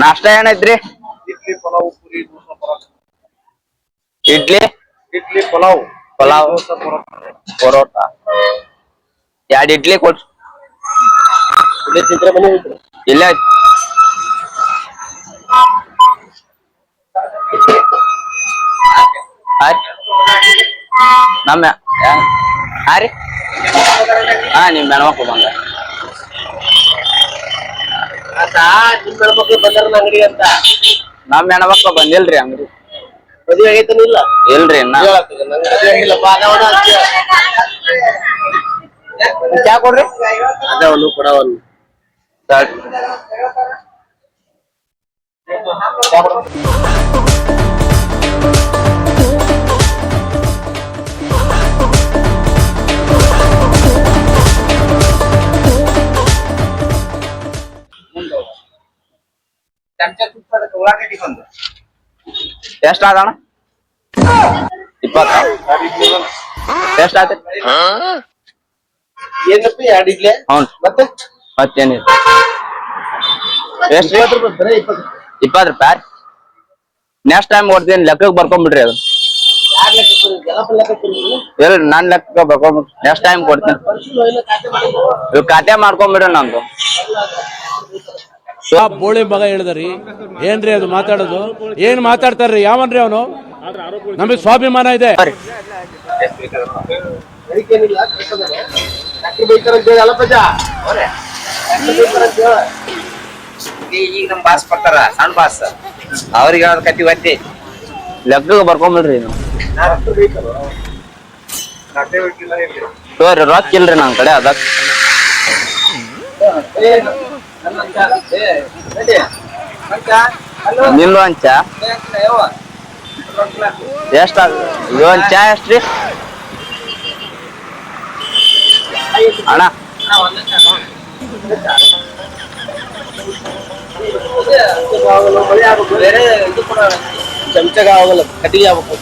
ನಾಷ್ಟ ಏನೈತ್ರಿ? ಇಡ್ಲಿ ಪಲಾವ್ ಪೂರಿ ದೋಸೆ ಪರೋಟ. ಇಡ್ಲಿ ಪಲಾವ್ ದೋಸೆ ಪರೋಟ. 2 ಇಡ್ಲಿ ಕೊಡ್ರಿ. ಇಲ್ಲೇ ತಿಂದ್ರೆ ಮನೆ ಹೋಗ್ತೀರಿ? ಇಲ್ಲ ನಮ್ಮ ಹಾ ರೀ ನಿಮ್ ಹೆಣ್ಮಕ್ಳು ಬಂದ ನಿಮ್ ಹೆಣ್ಮಕ್ಳು ಬಂದಾರ ಅಂಗಡಿ ಅಂತ. ನಮ್ ಹೆಣ್ಮಕ್ಳು ಬಂದಿಲ್ರಿ ಅಂಗಡಿ. ಮದುವೆ ಆಗೈತನಿಲ್ಲ? ಇಲ್ರಿ ಚಾ ಕೊಡ್ರಿ. ಅದವನು ಕೊಡವನು ಎಷ್ಟ ಆದಣ? 20 ಎಷ್ಟ ಆತ? ಏನಪ್ಪ 2 ಇಡ್ಲಿ? ಹ್ಞೂ ಮತ್ತೇನಿಲ್ಲ. ಎಷ್ಟು? 20 ರೂಪಾಯಿ. ನೆಕ್ಸ್ಟ್ ಟೈಮ್ ಕೊಡ್ತೀನಿ, ಲೆಕ್ಕಕ್ಕೆ ಬರ್ಕೊಂಡ್ಬಿಡ್ರಿ ಅದು. ಇಲ್ಲ ನನ್ ಲೆಕ್ಕ ಬರ್ಕೊಂಡ್ಬಿಡ್ರಿ, ನೆಕ್ಸ್ಟ್ ಟೈಮ್ ಕೊಡ್ತೀನಿ. ಇವ್ ಖಾತೆ ಮಾಡ್ಕೊಂಡ್ಬಿಡ್ರಿ ನಂದು. ಬೋಳಿ ಮಗ ಹೇಳಿದ್ರಿ ಏನ್ರಿ ಅದು ಮಾತಾಡೋದು? ಏನ್ ಮಾತಾಡ್ತಾರ್ರಿ? ಯಾವನ್ರಿ ಅವನು? ನಮಗೆ ಸ್ವಾಭಿಮಾನ ಇದೆ. ಈಗ ನಮ್ ಬಾಸ್ ಬರ್ತಾರ, ಸಣ್ಣ ಬಾಸ್, ಅವ್ರಿಗೆ ಕಟ್ಟಿ ಒತ್ತಿ ಲೆಕ್ಕಕ್ಕೆ ಬರ್ಕೊಂಡ್ಬಿಡ್ರಿ. ತೋರಿ ರೊಕ್ಕ ಇಲ್ರಿ ನನ್ ಕಡೆ. ಅದಕ್ ನಿಲ್ಲು ಅಂಚ ಎಷ್ಟ? ಒಂದ್ ಚಾ ಎಷ್ಟ್ರಿ ಅಣ್ಣ? ಚಮಚಗ ಆಗಲ್ಲ, ಕಟ್ಟಿಗೆ ಆಗ್ಬೇಕು.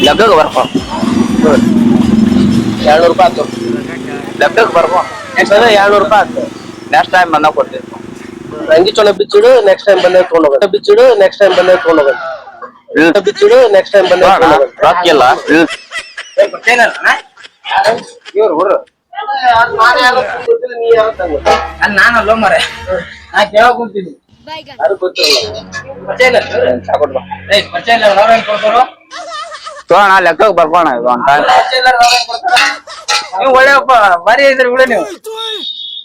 ಲೆಕ್ಕಕ್ಕೆ ಬರ್ಕೊ. 200 ರೂಪಾಯಿ ಆಯ್ತು. ಲೆಕ್ಕಕ್ಕೆ ಬರ್ಕೊ. 200 ರೂಪಾಯಿ ಆಯ್ತು. ನೆಕ್ಸ್ಟ್ ಟೈಮ್ ಬಂದಾಗ ಕೊಡ್ತೀವಿ. ಅಂಗಿ ಚೊಳ ಬಿಚ್ಚಿಡು, ನೆಕ್ಸ್ಟ್ ಟೈಮ್ ಬಂದಾಗ ತಗೊಂಡೋಗ. ಬಿಚ್ಚಿಡು, ನೆಕ್ಸ್ಟ್ ಟೈಮ್ ಬಂದಾಗ ತಗೊಂಡೋಗ. ಬಿಚ್ಚಿಡು, ನೆಕ್ಸ್ಟ್ ಟೈಮ್ ಬಂದಾಗ ರೊಕ್ಕ ಇಲ್ಲ. ಇವ್ರು ಹುಡ್ರು ನಾನಲ್ಲ ಮರೆ, ನಾ ಕೇಳಕ್ ಕುಂತೀನಿ. ತೋಣ ಲೆಕ್ಕಕ್ಕೆ ಬರ್ಕೋಣ. ಇದು ಅಂತ ನೀವು ಒಳ್ಳೆಯಪ್ಪ ಬಾರಿ ಇದ್ರಿ ಬಿಡ. ನೀವು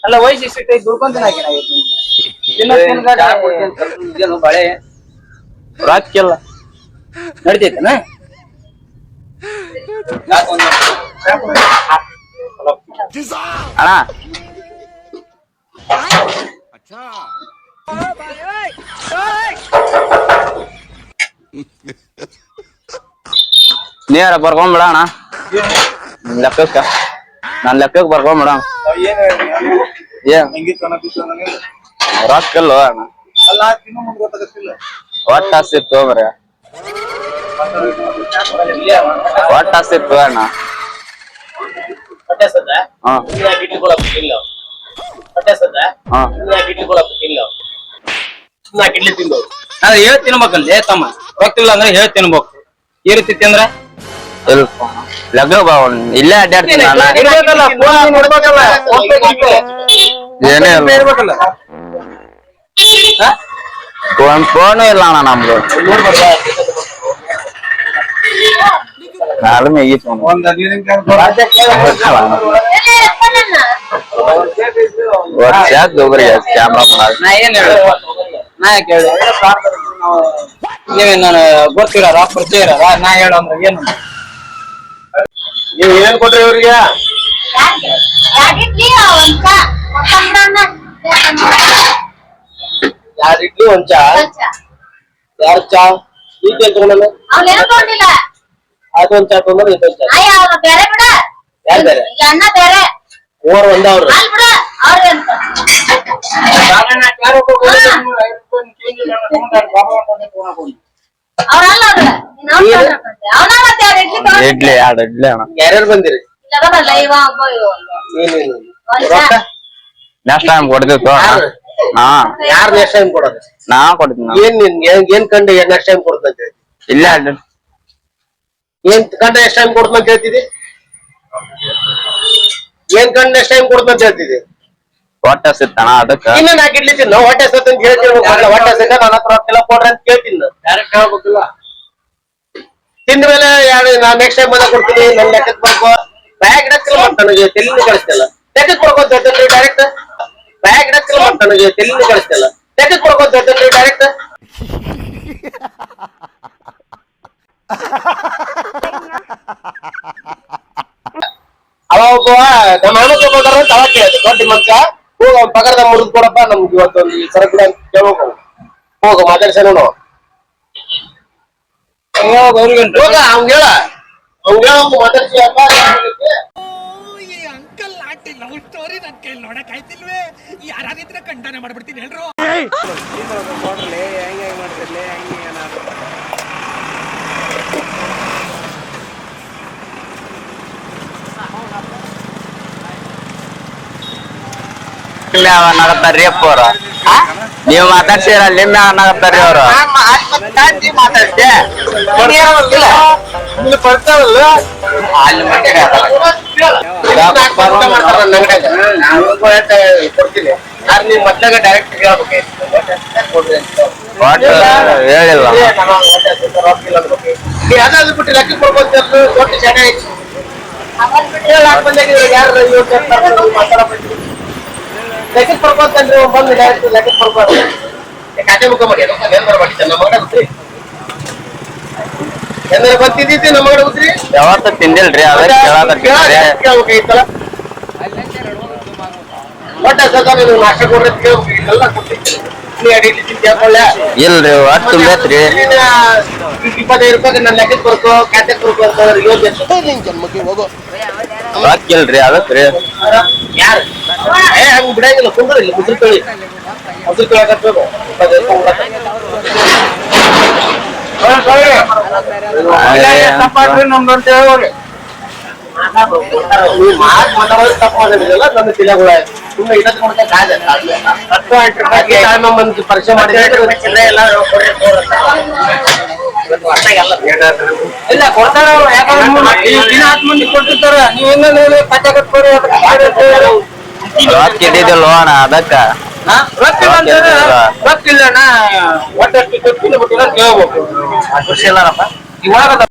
ಅಲ್ಲ ವಯಸ್ಸು ಇಷ್ಟೈತಿ ದುಡ್ಕೊಂತೀನಿ. ಬಳೆ ರಾಕಿಲ್ಲ ನಡಿತೈತನ? ಅಣ್ಣ ನೀರ ಬರ್ಕೊಂಡ್ಬಿಡಣ ಲೆಕ್ಕಕ್ಕ. ನಾನ್ ಲೆಕ್ಕಕ್ಕೆ ಬರ್ಕೊಂಡ್ಬಿಡ. ರೊಕ್ಕ ಇಲ್ವ ಅಣ್ಣ? ಒಟ್ಟ ಆಸ್ತಿತ್ತು ಮರ, ಒಟ್ಟ ಆಸ್ತಿತ್ತು ಅಣ್ಣ. ಹೇಳ್ ತಿನ್ಬೇಕಲ್ಲ ತಮ್ಮ. ರೊಕ್ಕಿಲ್ಲ ಅಂದ್ರೆ ಹೇಳ್ ತಿನ್ಬೇಕು. ಈ ರೀತಿ ತಿಂದ್ರ ಲಗ್ನ ಇಲ್ಲೇ ಅಡ್ಡಾಡ್ತೀನಿ. ಏನೇ ಒಂದ್ ಫೋನು ಇಲ್ಲ ಅಣ್ಣ ನಮ್ದು. ನಾಳೆ ಮೇಗಿತ್ತು ಕ್ಯಾಮ್ರಾ. ನಾ ಏನ್ ಹೇಳ ನಾ ಕೇಳಿ ನೀವೇನ್ ನಾನು ಗೊತ್ತಿರ ಪರಿಚಯ ಇರ ನಾ ಹೇಳಂದ್ರ ಏನು? ನೀವ್ ಏನ್ ಕೊಟ್ರಿ ಇವ್ರಿಗೆ? 2 ಇಡ್ಲಿ, 1 ಚಾ. 2 ಚಾ ಈಗ ತಗೊಂಡ ಅದು 1 ಚಾ ತಗೊಂಡ್ರೆ ಇದೊಂದು ಚಾ. ಯಾರು ಬೇರೆ? ಮೂವರು ಒಂದವ್ರು. ಇಡ್ಲಿ 2 ಇಡ್ಲಿ ಅಣ್ಣ. ಯಾರ್ಯಾರು ಬಂದಿರಿ? ನೆಕ್ಸ್ಟ್ ಟೈಮ್ ಕೊಡ್ತೀವಿ. ನಾ ಯಾರು ನೆಕ್ಸ್ಟ್ ಟೈಮ್ ಕೊಡೋದು? ನಾ ಕೊಡ್ತೀನಿ ಏನ್ ಕಂಡು ನೆಕ್ಸ್ಟ್ ಟೈಮ್ ಕೊಡ್ತಂತ ಹೇಳ್ತಿ? ಇಲ್ಲ ಏನ್ ಕಂಡು ನೆಕ್ಸ್ಟ್ ಟೈಮ್ ಕೊಡ್ತಂತ ಹೇಳ್ತಿದಿ? ಏನ್ ಕಂಡು ನೆಕ್ಸ್ಟ್ ಟೈಮ್ ಕೊಡ್ತಂತ ಹೇಳ್ತಿದಿ? ಹೊಟ್ಟೆ ಸಿಗ್ತಾನ ಅದಕ್ಕ ಇನ್ನ ನಾಕಿಡ್ಲಿಕ್ಕೆ ನಾವು ಹೊಟ್ಟೆ ಸತ್ತ ಅಂತ ಹೇಳ್ತಿರ್ಬೇಕು. ಹೊಟ್ಟೆ ಸಿಕ್ಕ ನನ್ನ ಹತ್ರ ರೊಕ್ಕ ಕೊಡ್ರಿ ಅಂತ ಕೇಳ್ತೀನಿ. ಡೈರೆಕ್ಟ್ ಹೇಳ್ಬೇಕಿಲ್ಲ. ತಿಂದ ಮೇಲೆ ನಾ ನೆಕ್ಸ್ಟ್ ಟೈಮ್ ಬಂದ ಕೊಡ್ತೀನಿ, ನನ್ ಲೆಕ್ಕಕ್ಕೆ ಬರ್ಕೋ. ಬ್ಯಾಗ್ ಇಡಕ್ಕಿಲ್ಲ ನನಗೆ ತೆಲಿನ ಕಳಿಸ್ತಿಲ್ಲ. ಲೆಕ್ಕಕ್ಕೆ ಕೊಡ್ಕೊಂತ ಹೇಳ್ತೇನ್ರಿ ಡೈರೆಕ್ಟ್. ಬ್ಯಾಗ್ ಇಡಕ್ಕಿಲ್ಲ ನನಗೆ ತೆಲಿನ ಕಳಿಸ್ತಿಲ್ಲ. ಲೆಕ್ಕಕ್ಕೆ ಕೊಡ್ಕೊಂತ ಹೇಳ್ತೇನ್ರಿ ಡೈರೆಕ್ಟ್. ಅವ ಒಬ್ಬ ನಮ್ಮ ಹಣ ತಗೊಂಡ್ರ ಅಂತ ಅವಾಗ ಕೇಳಿದೆ. ದೊಡ್ಡ ಮನುಷ್ಯ ಹೋಗ ಅವ್ನ ಪಗಾರದ ಮುರಿದ್ ಕೊಡಪ್ಪ, ನಮ್ಗೆ ಇವತ್ತೊಂದು ಸರಕು ಅಂತ ಕೇಳ್ಬೇಕು. ಹೋಗ ಮಾತಾಡ್ಸೇನು ನಾವು ಹೋಗ ಅವ್ನಿಗೆ ಹೋಗ ಅವ್ನ್ ಹೇಳ ಮಾತಾಡ್ಸಿ ಅಪ್ಪ. ಅಂಕಲ್ ಆಂಟಿ ಲವ್ ಸ್ಟೋರಿ ನನ್ ಕೈಲಿ ನೋಡಕ್ ಆಯ್ತಿಲ್ವೇ? ಯಾರಾದಿದ್ರೆ ಖಂಡನೆ ಮಾಡ್ಬಿಡ್ತೀನಿ ಎಲ್ರು. ನಗತ್ತಾರ್ರಿ ಅಪ್ಪ ಅವ್ರ. ನೀವು ಮಾತಾಡ್ಸಿರ ನಿಮ್ಮೆ ಅನ್ನಗತ್ತಾರ್ರಿ ಅವ್ರು. ಮಾತಾಡ್ತೆ ಕೊಡ್ತೀನಿ. ನೀವ್ ಮದ್ದಾಗ ಡೈರೆಕ್ಟ್ ಹೇಳ್ಬೇಕು. ಹೇಳಿಲ್ಲ ನೀ ಅದಾದ್ ಬಿಟ್ಟು ಲೆಕ್ಕ ಕೊಡ್ಬೋದು. ದೊಡ್ಡ ಜನ ಯಾರು ಲೆಕ್ಕ ಕೊಡ್ಬೋದಂದ್ರೆ ಬಂದು ಡೈರೆಕ್ಟ್ ಲೆಕ್ಕ ಕೊಡ್ಬಾರ್ದು. ಖಾತೆ ಮುಖ ಮಾಡಿ ಬರ್ಬಾರ್ದು. ನಮ್ಮ ಮಗನ ಗೊತ್ತ್ರಿ ಏನಾರ ಗೊತ್ತಿದ್ದಿ ನಮ್ಮ ಮಗನ ಗೊತ್ತ್ರಿ. ಯಾವತ್ತ ತಿಂದಿಲ್ರಿ ಅದ ಕೇಳ್ಬೇಕಾಗಿತ್ತಲ್ಲ. ಹೊಟ್ಟೆ ಸತ ನೀವು ನಾಷ್ಟ ಕೊಡ್ರಿ ಅಂತ ಕೇಳ್ಬೇಕಾಗಿತ್ತಲ್ಲ. ಕೊಟ್ಟಿದ್ದೆ ನೀ ಅಡಿಗೆ ತಿಳ್ಕೊಳ್ಳ ಇಲ್ರಿ ಒಟ್ಟು ತುಂಬೈತ್ರಿ. 25 ರೂಪಾಯಿ ನನ್ನ ಲೆಕ್ಕಕ್ಕೆ ಬರ್ಕೋ, ಖಾತೆ ಕೊಡ್ಕೋ ಅಂತ ಯೋಜನೆ ಜನ್ಮಕ್ಕೆ ಹೋಗೋ. ರೊಕ್ಕಿಲ್ರಿ ಅದಕ್ರಿ. ಯಾರು ಹಂಗ ಬಿಡಂಗಿಲ್ಲ. ಕುಂದ್ರ ಇಲ್ಲ ಮುಸುರು ತೊಳಿ ಮುಸುರು ತೊಳಕತ್ಬೇಕು. ನಮ್ದಂತ ಹೇಳಿ ಮಾತಾಡೋದು ತಪ್ಪು ಮಾಡೋದಿಲ್ಲ. ನನ್ನ ತಿಳಗಳ ಸುಮ್ಮನೆ ಇದಕ್ಕೆ ಕೊಡ್ತಾ ಕಾಯ್ದೆ ಪರಿಚಯ ಮಾಡಿದ್ರೆ ಎಲ್ಲ ಇಲ್ಲ ಕೊಡ್ತಾರ. ದಿನ 10 ಮಂದಿ ಕೊಡ್ತಿರ್ತಾರ. ನೀವ್ ಪಚ್ಚ ಕಟ್ಕೊಡಿ ರೊಕ್ಕ ಇದ್ದಿದ್ದಿಲ್ಲ ಅಣ್ಣ ಅದಕ್ಕ. ರೊಕ್ಕ ಇಲ್ಲ ಅಣ್ಣ. ಒಟ್ಟಷ್ಟು ಕೇಳ್ಬೇಕು. ಖುಷಿ ಇಲ್ಲಾರಪ್ಪ ಇವಾಗ